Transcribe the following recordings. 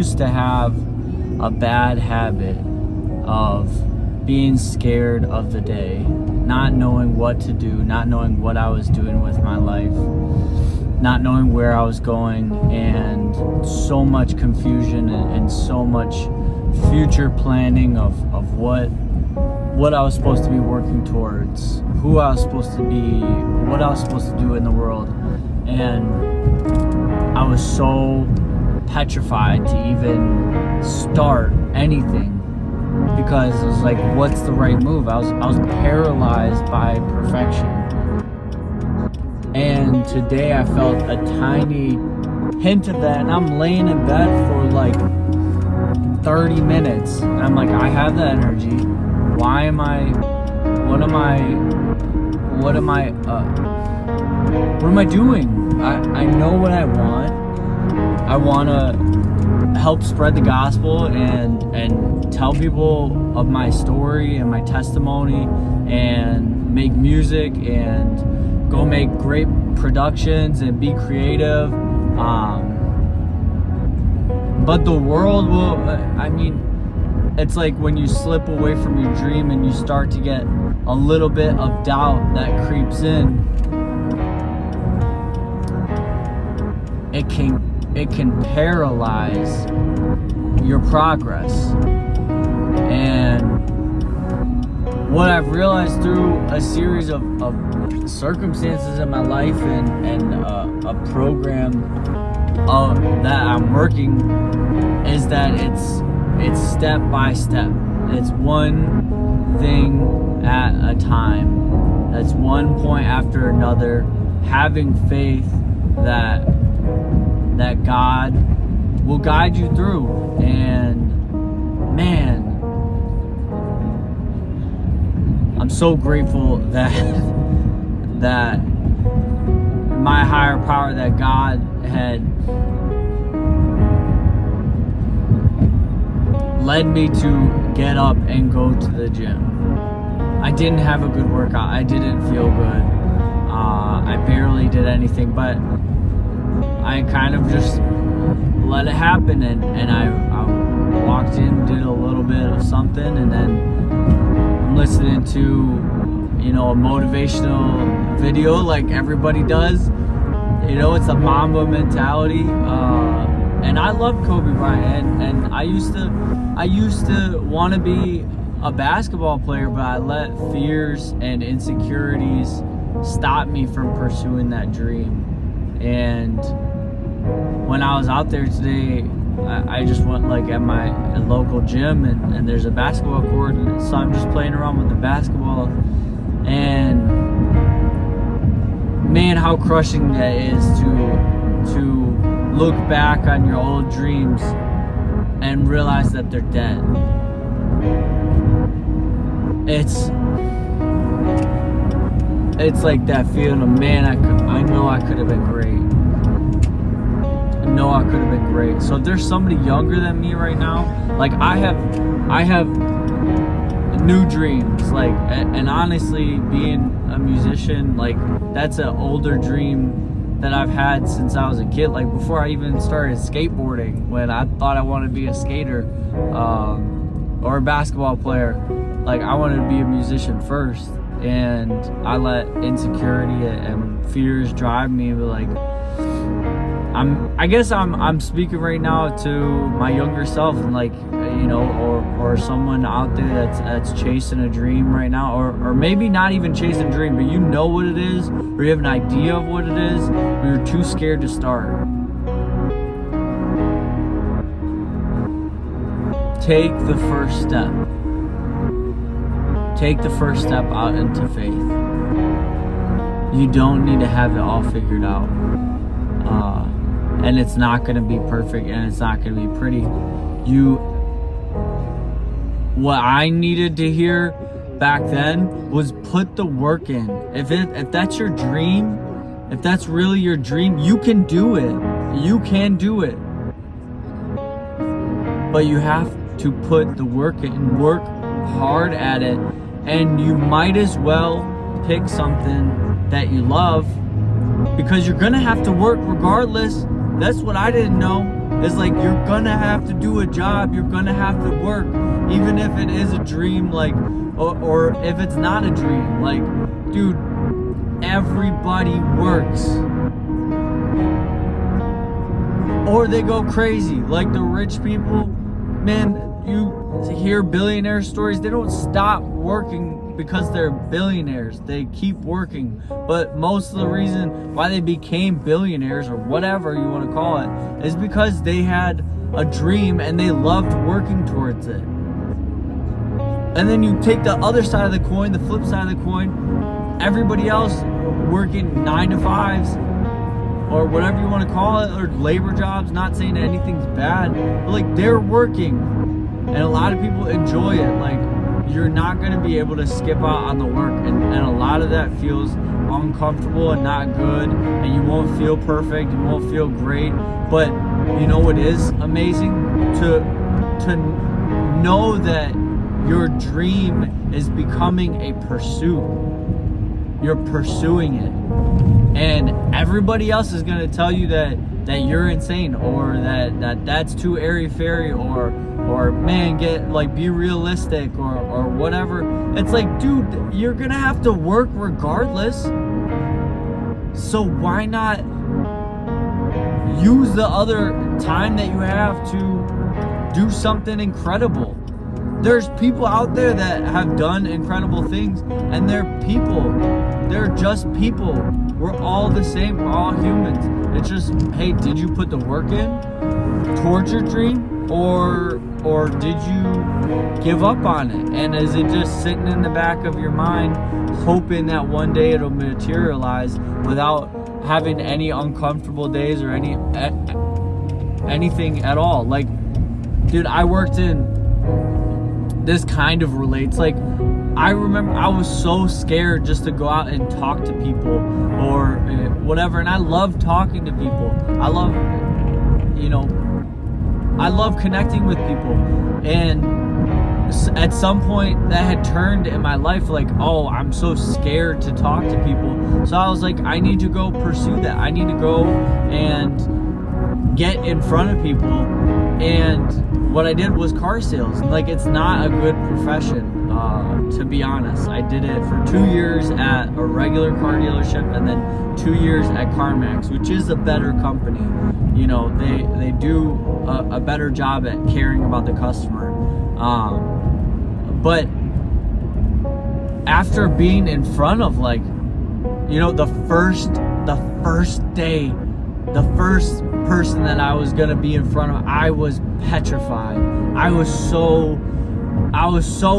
used to have a bad habit of being scared of the day, not knowing what to do, not knowing what I was doing with my life, not knowing where I was going, and so much confusion and so much future planning of what I was supposed to be working towards, who I was supposed to be, what I was supposed to do in the world. And I was so petrified to even start anything, because it was like, what's the right move? I was paralyzed by perfection. And today I felt a tiny hint of that, and I'm laying in bed for like 30 minutes. And I'm like, I have the energy. What am I doing? I know what I want. I want to help spread the gospel and tell people of my story and my testimony, and make music and go make great productions and be creative. But the world will, it's like when you slip away from your dream and you start to get a little bit of doubt that creeps in, it can paralyze your progress. And what I've realized through a series of circumstances in my life and a program that I'm working, is that it's step by step. It's one thing at a time. That's one point after another, having faith that God will guide you through. And man, I'm so grateful that my higher power, that God had led me to get up and go to the gym. I didn't have a good workout. I didn't feel good. I barely did anything, but I kind of just let it happen, and I walked in, did a little bit of something, and then I'm listening to, a motivational video like everybody does. It's a Mamba mentality. And I love Kobe Bryant, and I used to want to be a basketball player, but I let fears and insecurities stop me from pursuing that dream. And when I was out there today, I just went like at my local gym, and there's a basketball court, and so I'm just playing around with the basketball. And man, how crushing that is to look back on your old dreams and realize that they're dead. It's like that feeling of, man, I know I could have been great. I know I could have been great. So if there's somebody younger than me right now, like I have new dreams, like, and honestly, being a musician, like, that's an older dream that I've had since I was a kid, like before I even started skateboarding, when I thought I wanted to be a skater or a basketball player. Like, I wanted to be a musician first, and I let insecurity and fears drive me. But like, I guess I'm speaking right now to my younger self, and like, or someone out there that's chasing a dream right now, or maybe not even chasing a dream, but you know what it is, or you have an idea of what it is, but you're too scared to start. Take the first step. Take the first step out into faith. You don't need to have it all figured out. And it's not going to be perfect, and it's not going to be pretty. What I needed to hear back then was put the work in. If that's your dream, if that's really your dream, you can do it. You can do it. But you have to put the work in, work hard at it, and you might as well pick something that you love, because you're gonna have to work regardless. That's what I didn't know. is like, you're gonna have to do a job, you're gonna have to work, even if it is a dream, like, or if it's not a dream. Like, dude, everybody works. Or they go crazy. Like the rich people, man, you hear billionaire stories, they don't stop working because they're billionaires. They keep working. But most of the reason why they became billionaires, or whatever you want to call it, is because they had a dream and they loved working towards it. And then you take the other side of the coin, the flip side of the coin, everybody else working 9 to 5s, or whatever you want to call it, or labor jobs, not saying that anything's bad, but like, they're working, and a lot of people enjoy it. Like, you're not going to be able to skip out on the work, and a lot of that feels uncomfortable and not good, and you won't feel perfect, you won't feel great. But you know what is amazing? To know that your dream is becoming a pursuit. You're pursuing it. And everybody else is going to tell you that you're insane, or that's too airy-fairy, or man, be realistic, or whatever. It's like, dude, you're going to have to work regardless. So why not use the other time that you have to do something incredible? There's people out there that have done incredible things, and they're people. They're just people. We're all the same. We're all humans. It's just, hey, did you put the work in towards your dream, or did you give up on it? And is it just sitting in the back of your mind, hoping that one day it'll materialize without having any uncomfortable days or anything at all? Like, dude, I worked in, this kind of relates. Like, I remember I was so scared just to go out and talk to people or whatever. And I love talking to people. I love connecting with people. And at some point that had turned in my life, like, oh, I'm so scared to talk to people. So I was like, I need to go pursue that. I need to go and get in front of people. And what I did was car sales. Like, it's not a good profession, to be honest. I did it for 2 years at a regular car dealership, and then 2 years at CarMax, which is a better company. You know, they do a better job at caring about the customer. But after being in front of, like, you know, the first day, the first person that I was gonna be in front of, I was petrified. I was so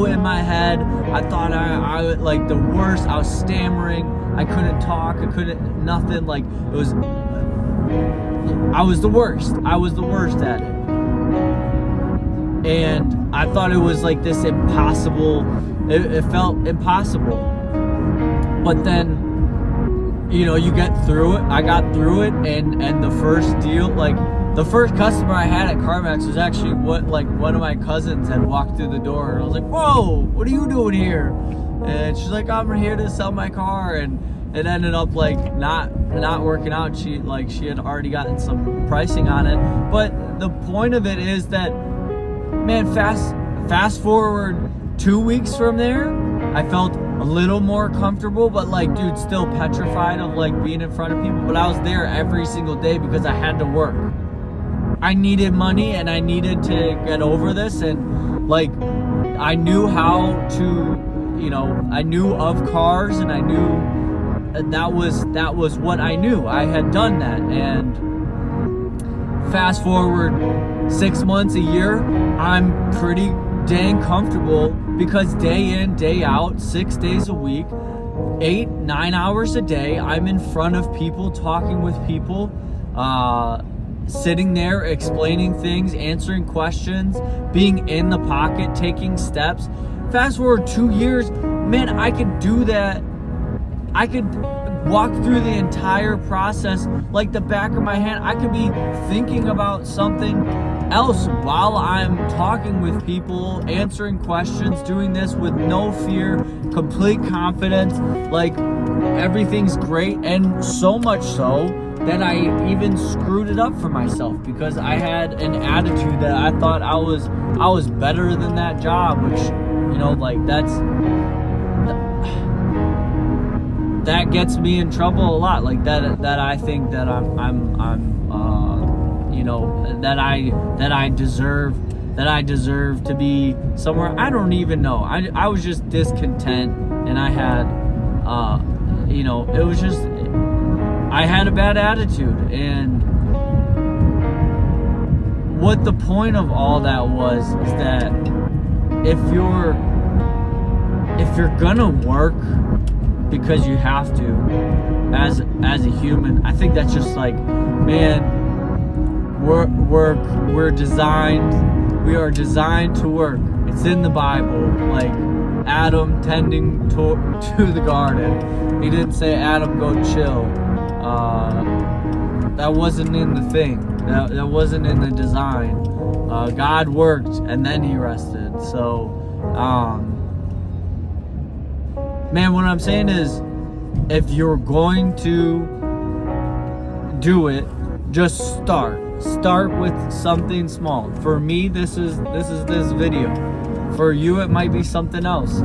in my head. I thought I was like the worst. I was stammering. I couldn't talk. I couldn't, nothing. Like, it was, I was the worst. I was the worst at it. And I thought it was like this impossible, it felt impossible. But then, you know, you get through it. I got through it, and the first deal, like, the first customer I had at CarMax was actually one of my cousins had walked through the door, and I was like, whoa, what are you doing here? And she's like, I'm here to sell my car. And it ended up like not working out. She had already gotten some pricing on it. But the point of it is that, man, fast forward 2 weeks from there, I felt a little more comfortable, but like, dude, still petrified of like being in front of people. But I was there every single day because I had to work. I needed money and I needed to get over this, and like, I knew how to, you know, I knew of cars, and I knew that was what I knew. I had done that. And fast forward 6 months, a year, I'm pretty dang comfortable because day in, day out, 6 days a week, 8-9 hours a day, I'm in front of people, talking with people, sitting there, explaining things, answering questions, being in the pocket, taking steps. Fast forward 2 years, man, I could do that. I could walk through the entire process like the back of my hand. I could be thinking about something else while I'm talking with people, answering questions, doing this with no fear, complete confidence, like everything's great. And so much so that I even screwed it up for myself because I had an attitude that I thought I was better than that job, which, you know, like that gets me in trouble a lot. Like that I think that I'm you know, that I deserve to be somewhere. I don't even know. I was just discontent, and I had you know, it was just, I had a bad attitude. And what the point of all that was is that if you're gonna work because you have to, as a human, I think that's just like, man, we are designed to work. It's in the Bible. Like Adam tending to the garden, he didn't say, Adam, go chill. That wasn't in the thing. That wasn't in the design. God worked and then he rested. So man, what I'm saying is, if you're going to do it, just start with something small. For me, this is this video. For you, it might be something else.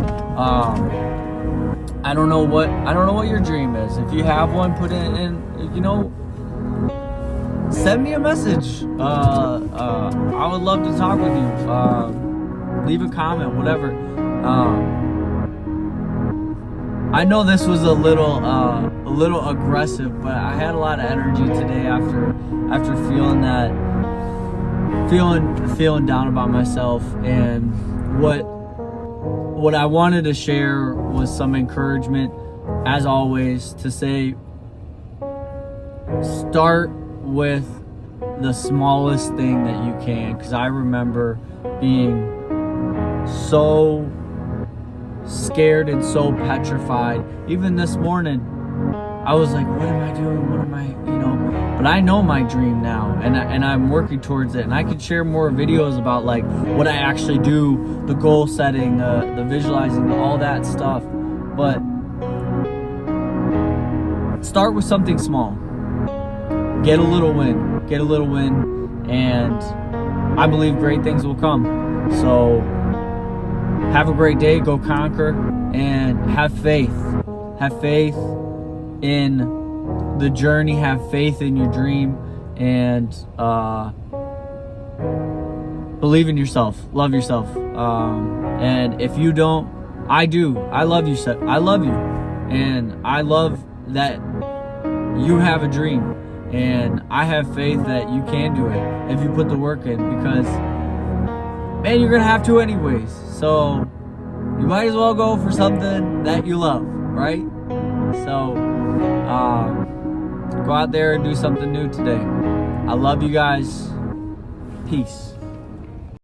I don't know what your dream is. If you have one, put it in, you know, send me a message. I would love to talk with you. Leave a comment, whatever. I know this was a little aggressive, but I had a lot of energy today after feeling down about myself. And what I wanted to share was some encouragement, as always, to say, start with the smallest thing that you can. Because I remember being so scared and so petrified. Even this morning, I was like, what am I doing? What am I, you know? But I know my dream now, and I'm working towards it. And I can share more videos about like what I actually do, the goal setting, the visualizing, all that stuff. But start with something small. Get a little win, and I believe great things will come. So have a great day, go conquer, and have faith. Have faith in the journey, have faith in your dream, and believe in yourself, love yourself. And if you don't, I do. I love you, and I love that you have a dream, and I have faith that you can do it if you put the work in, because man, you're gonna have to anyways. So you might as well go for something that you love, right? So go out there and do something new today. I love you guys. Peace.